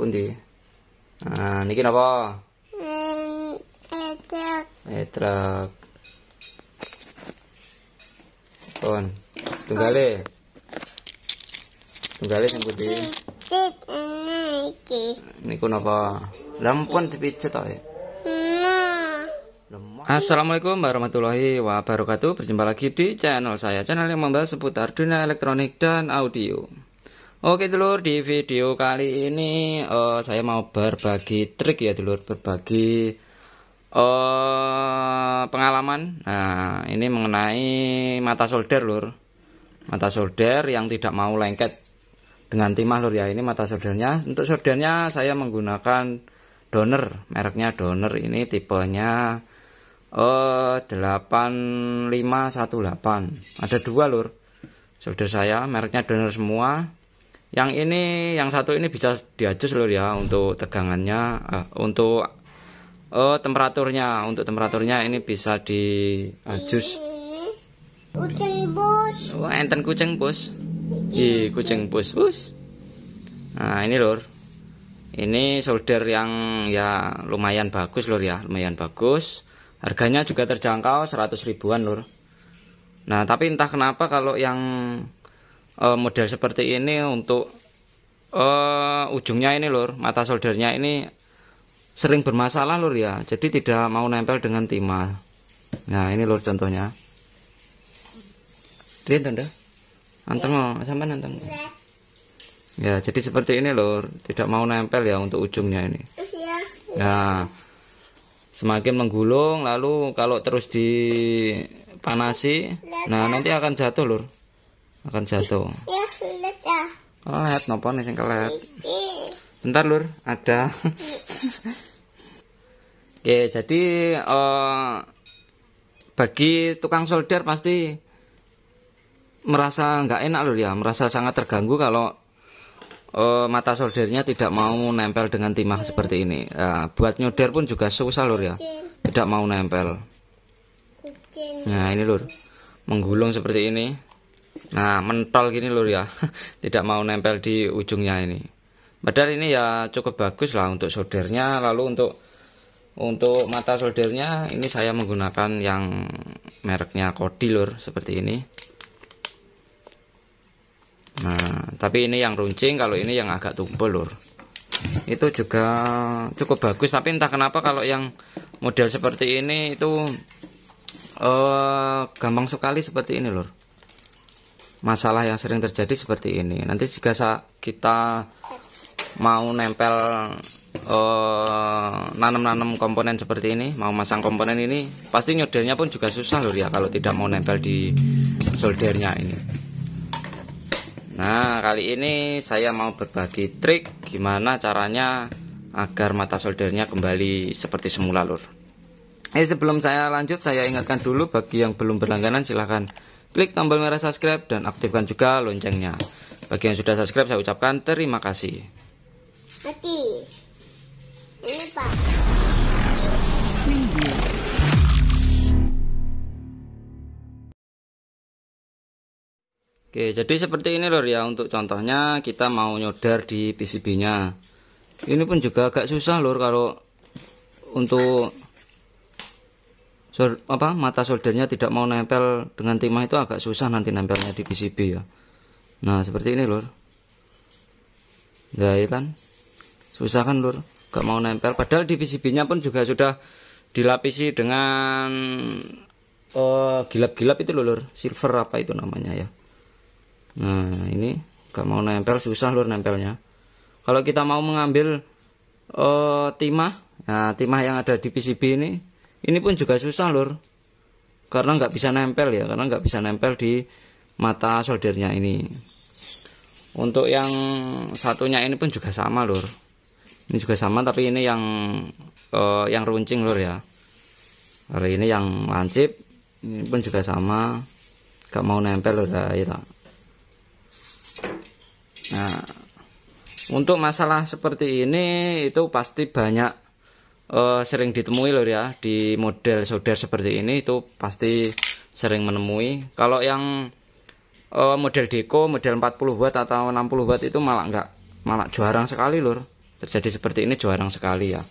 pundi? Nah, niki napa? Truk. Pun. Tunggale sing pundi? Niku napa? Lampun dipijet to. Assalamualaikum warahmatullahi wabarakatuh. Berjumpa lagi di channel saya, channel yang membahas seputar dunia elektronik dan audio. Oke dulur, di video kali ini saya mau berbagi trik ya dulur, berbagi pengalaman. Nah, ini mengenai mata solder lur. Mata solder yang tidak mau lengket dengan timah lur ya. Ini mata soldernya. Untuk soldernya saya menggunakan Donner, mereknya Donner. Ini tipenya 8518. Ada dua lur solder saya, mereknya Donner semua. Yang ini, yang satu ini bisa diadjust lur ya, untuk tegangannya, untuk temperaturnya. Untuk temperaturnya ini bisa diadjust. Kucing bos. Oh, enten kucing bos. Ih, kucing bos. Nah, ini lur. Ini solder yang ya lumayan bagus lur ya, lumayan bagus. Harganya juga terjangkau 100 ribuan lur. Nah, tapi entah kenapa kalau yang model seperti ini untuk ujungnya ini lur, mata soldernya ini sering bermasalah lur ya. Jadi tidak mau nempel dengan timah. Nah, ini lur contohnya. Lihat anda, anteng sampai anteng. Ya, jadi seperti ini lur, tidak mau nempel ya untuk ujungnya ini. Nah, semakin menggulung, lalu kalau terus dipanasi, nah nanti akan jatuh lur, akan jatuh. Kelet, nopo nih sing kelet. Bentar lur, ada. Oke, jadi bagi tukang solder pasti merasa nggak enak lur ya, merasa sangat terganggu kalau mata soldernya tidak mau nempel dengan timah seperti ini. Buat nyoder pun juga susah lur ya, tidak mau nempel. Nah, ini lur, menggulung seperti ini. Nah, mentol gini lur ya, tidak mau nempel di ujungnya ini. Padahal ini ya cukup bagus lah untuk soldernya. Lalu untuk mata soldernya ini saya menggunakan yang mereknya Kodi lur, seperti ini. Nah, tapi ini yang runcing, kalau ini yang agak tumpul lur. Itu juga cukup bagus, tapi entah kenapa kalau yang model seperti ini itu gampang sekali seperti ini lur. Masalah yang sering terjadi seperti ini. Nanti jika kita mau nempel nanam komponen seperti ini, mau masang komponen ini, pasti nyodernya pun juga susah lur ya kalau tidak mau nempel di soldernya ini. Nah, kali ini saya mau berbagi trik gimana caranya agar mata soldernya kembali seperti semula lur. Sebelum saya lanjut, saya ingatkan dulu bagi yang belum berlangganan silahkan klik tombol merah subscribe dan aktifkan juga loncengnya. Bagi yang sudah subscribe saya ucapkan terima kasih. Ini Pak. Oke, jadi seperti ini lor ya. Untuk contohnya kita mau nyodar di PCB-nya. Ini pun juga agak susah lor kalau untuk mata soldernya tidak mau nempel dengan timah, itu agak susah nanti nempelnya di PCB ya. Nah, seperti ini lor. Nah, ya kan? Susah kan lor? Gak mau nempel. Padahal di PCB-nya pun juga sudah dilapisi dengan gilap-gilap itu lor. Silver apa itu namanya ya. Nah, ini gak mau nempel, susah lur nempelnya. Kalau kita mau mengambil timah, nah timah yang ada di PCB ini pun juga susah lur, karena nggak bisa nempel ya, karena nggak bisa nempel di mata soldernya ini. Untuk yang satunya ini pun juga sama lur, ini juga sama, tapi ini yang runcing lur ya. Kalau ini yang lancip, ini pun juga sama, gak mau nempel lur ya. Nah, untuk masalah seperti ini itu pasti banyak sering ditemui lor ya, di model solder seperti ini itu pasti sering menemui. Kalau yang model Deco, model 40 watt atau 60 watt itu malah jarang sekali lor. terjadi seperti ini jarang sekali ya.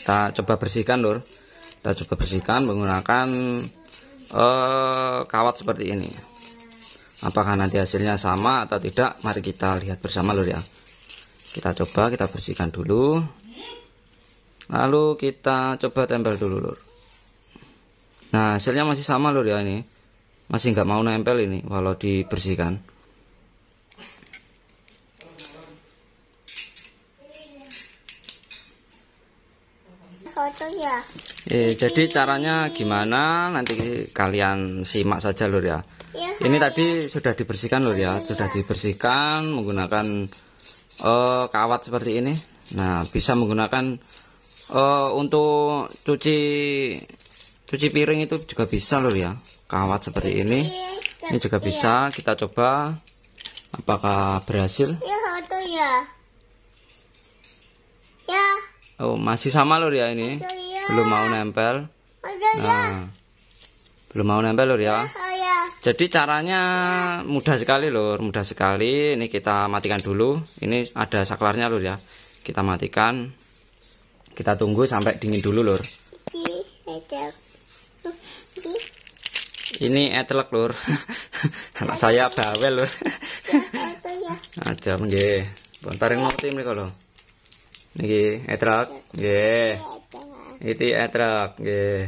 Kita coba bersihkan lur, kita coba bersihkan menggunakan kawat seperti ini. Apakah nanti hasilnya sama atau tidak, mari kita lihat bersama lur ya. Kita coba, kita bersihkan dulu, lalu kita coba tempel dulu lur. Nah hasilnya masih sama lur ya, ini masih nggak mau nempel ini walau dibersihkan. Ya. Jadi caranya gimana nanti kalian simak saja lur ya. Ini tadi sudah dibersihkan lur ya, sudah dibersihkan menggunakan kawat seperti ini. Nah bisa menggunakan untuk cuci piring itu juga bisa lur ya, kawat seperti ini. Ini juga bisa. Kita coba apakah berhasil. Oh masih sama lur ya, ini belum mau nempel. Nah belum mau nempel lur ya. Jadi caranya mudah sekali lur, mudah sekali. Ini kita matikan dulu. Ini ada saklarnya lur ya. Kita matikan. Kita tunggu sampai dingin dulu lur. Ini etelek lur. Anak saya bawel lur. Aja nggih. Bontaring ngerti mriko lho. Niki etelek nggih. Iki etelek nggih.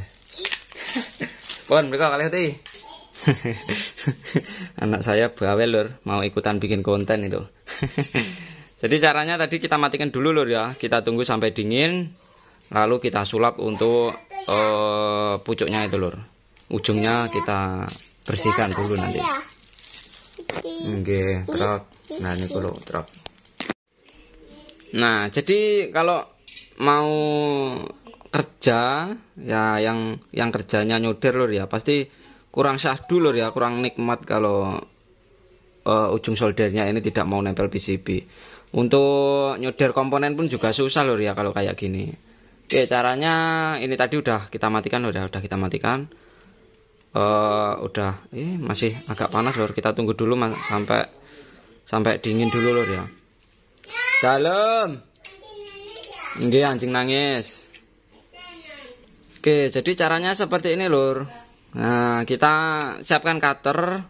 Pun mriko kalih ti. Anak saya bawel lur, mau ikutan bikin konten itu. Jadi caranya tadi kita matikan dulu lur ya. Kita tunggu sampai dingin, lalu kita sulap untuk pucuknya itu lur. Ujungnya kita bersihkan dulu nanti. Nggih, truk. Nah niku lho truk. Nah, jadi kalau mau kerja ya yang kerjanya nyudir lur ya, pasti kurang syahdu lur ya, kurang nikmat kalau ujung soldernya ini tidak mau nempel PCB. Untuk nyudir komponen pun juga susah lur ya kalau kayak gini. Oke, caranya ini tadi udah kita matikan lur ya, udah kita matikan. Udah masih agak panas lur, kita tunggu dulu sampai dingin dulu lur ya. Dalam. Nggih, anjing nangis. Oke, jadi caranya seperti ini lur. Nah, kita siapkan cutter,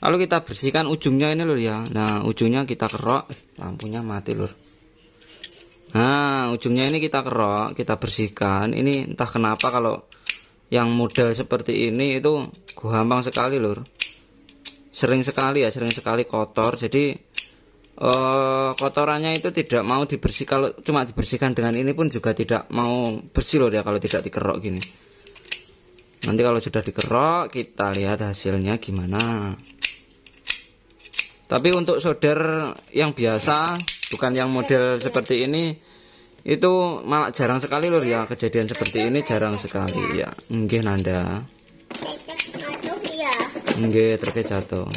lalu kita bersihkan ujungnya ini lur ya. Nah, ujungnya kita kerok. Lampunya mati lur. Nah, ujungnya ini kita kerok, kita bersihkan. Ini entah kenapa kalau yang model seperti ini itu gampang sekali lur. Sering sekali kotor. Jadi kotorannya itu tidak mau dibersih. Kalau cuma dibersihkan dengan ini pun juga tidak mau bersih loh ya kalau tidak dikerok gini. Nanti kalau sudah dikerok kita lihat hasilnya gimana. Tapi untuk solder yang biasa, bukan yang model seperti ini, itu malah jarang sekali loh ya, kejadian seperti ini jarang sekali ya. Nggih Nanda. Nggih, truknya jatuh.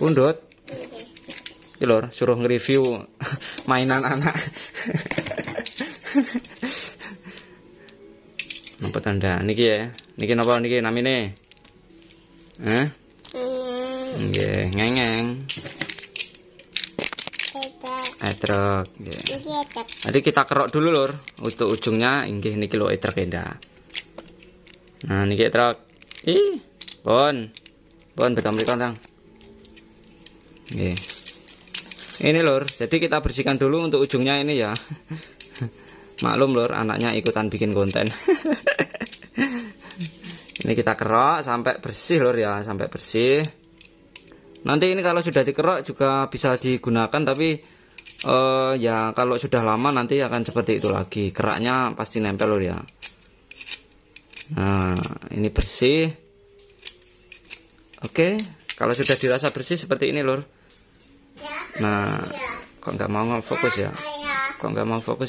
Pundut. Iki lur, suruh nge-review mainan anak. Napa tanda niki ya? Niki napa niki namine? Nggih, ngengeng. Etrek nggih. Jadi kita kerok dulu lur, untuk ujungnya inggih niki lho etrek endah. Nah, niki etrek. Pun betul mriko Tang. Nggih. Ini lur, jadi kita bersihkan dulu untuk ujungnya ini ya. Maklum lur, anaknya ikutan bikin konten. Ini kita kerok sampai bersih lur ya, sampai bersih. Nanti ini kalau sudah dikerok juga bisa digunakan, tapi ya kalau sudah lama nanti akan seperti itu lagi. Keraknya pasti nempel lur ya. Nah, ini bersih. Oke, kalau sudah dirasa bersih seperti ini lur. Nah, kok nggak mau fokus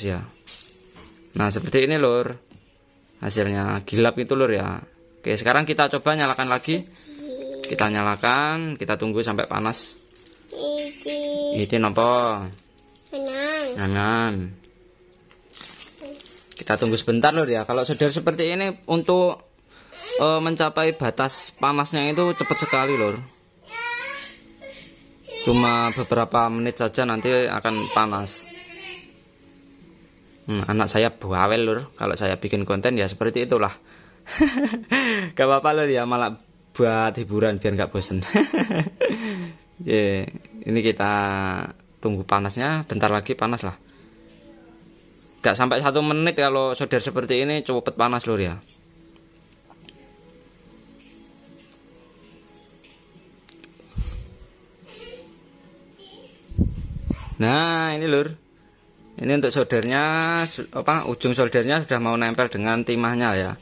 ya? Nah, seperti ini lur. Hasilnya gelap itu lur ya. Oke, sekarang kita coba nyalakan lagi. Kita nyalakan, kita tunggu sampai panas. Ini nopo? Nanan. Kita tunggu sebentar lur ya. Kalau solder seperti ini untuk mencapai batas panasnya itu cepat sekali lur. Cuma beberapa menit saja nanti akan panas. Anak saya bawel lur, kalau saya bikin konten ya seperti itulah. Gak apa-apa lur ya, malah buat hiburan biar nggak bosen. Ini kita tunggu panasnya, bentar lagi panas lah. Gak sampai 1 menit kalau solder seperti ini cepet panas lur ya. Nah ini lur, ini untuk soldernya, ujung soldernya sudah mau nempel dengan timahnya ya.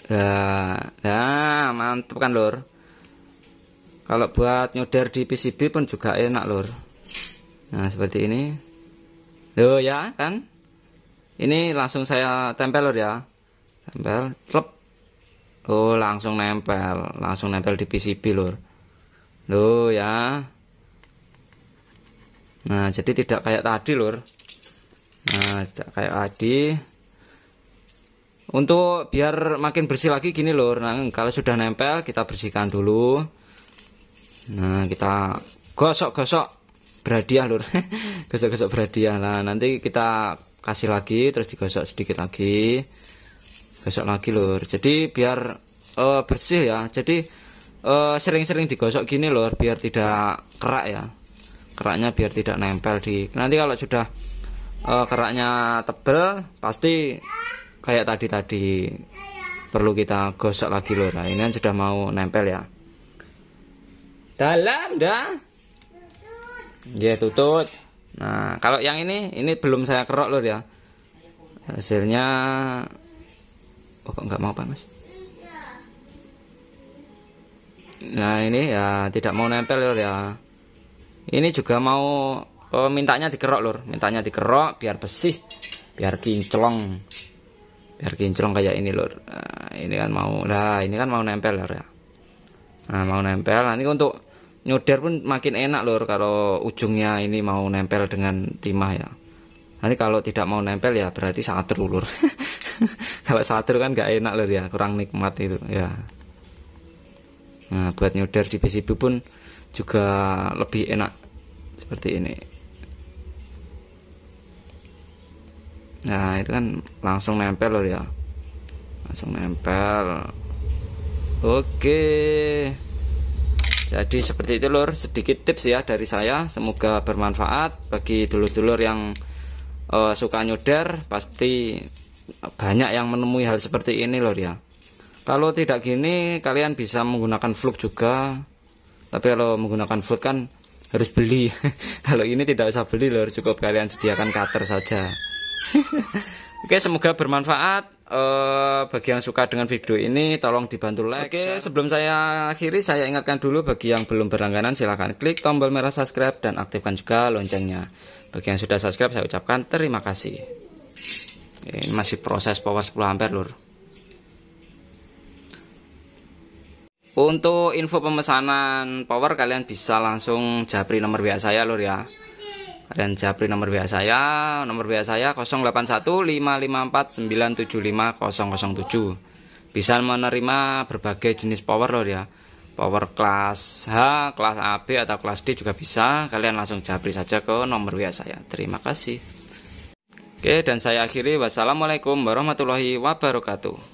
Nah mantap kan lur. Kalau buat nyuder di PCB pun juga enak lur. Nah seperti ini. Loh ya kan. Ini langsung saya tempel lur ya. Tempel, klep. Oh langsung nempel di PCB lur. Loh ya. Nah jadi tidak kayak tadi lur. Nah tidak kayak tadi. Untuk biar makin bersih lagi gini lur. Nah kalau sudah nempel kita bersihkan dulu. Nah kita gosok-gosok berhadiah lur. Gosok-gosok berhadiah. Nah nanti kita kasih lagi, terus digosok sedikit lagi, gosok lagi lur. Jadi biar bersih ya. Jadi sering-sering digosok gini lur, biar tidak kerak ya. Keraknya biar tidak nempel di. Nanti kalau sudah keraknya tebel, pasti kayak tadi perlu kita gosok lagi lur. Nah, ini kan sudah mau nempel ya. Dalam dah. Ya tutut. Nah kalau yang ini belum saya kerok lur ya. Hasilnya kok nggak mau panas. Nah ini ya tidak mau nempel lur ya. Ini juga mau mintanya dikerok lur, mintanya dikerok biar bersih, biar kinclong kayak ini lur. Nah, ini kan mau nempel lur ya. Nah mau nempel. Nanti untuk nyuder pun makin enak lur kalau ujungnya ini mau nempel dengan timah ya. Nanti kalau tidak mau nempel ya berarti satru lur. Kalau satru kan nggak enak lur ya, kurang nikmat itu ya. Nah buat nyuder di PCB pun juga lebih enak seperti ini. Nah itu kan langsung nempel lur ya, langsung nempel. Oke, jadi seperti itu lur, sedikit tips ya dari saya, semoga bermanfaat bagi dulur-dulur yang suka nyuder. Pasti banyak yang menemui hal seperti ini lur ya. Kalau tidak gini kalian bisa menggunakan fluk juga. Tapi kalau menggunakan fluk kan harus beli. Kalau ini tidak usah beli lur, cukup kalian sediakan cutter saja. Oke, semoga bermanfaat. Bagi yang suka dengan video ini tolong dibantu like. Oke, sebelum saya akhiri saya ingatkan dulu bagi yang belum berlangganan silahkan klik tombol merah subscribe dan aktifkan juga loncengnya. Bagi yang sudah subscribe saya ucapkan terima kasih. Ini masih proses power 10 ampere lur. Untuk info pemesanan power kalian bisa langsung japri nomor WA saya lur ya. Kalian japri nomor WA saya. Nomor WA saya 081554975007. Bisa menerima berbagai jenis power lur ya. Power kelas H, kelas AB atau kelas D juga bisa. Kalian langsung japri saja ke nomor WA saya. Terima kasih. Oke, dan saya akhiri. Wassalamualaikum warahmatullahi wabarakatuh.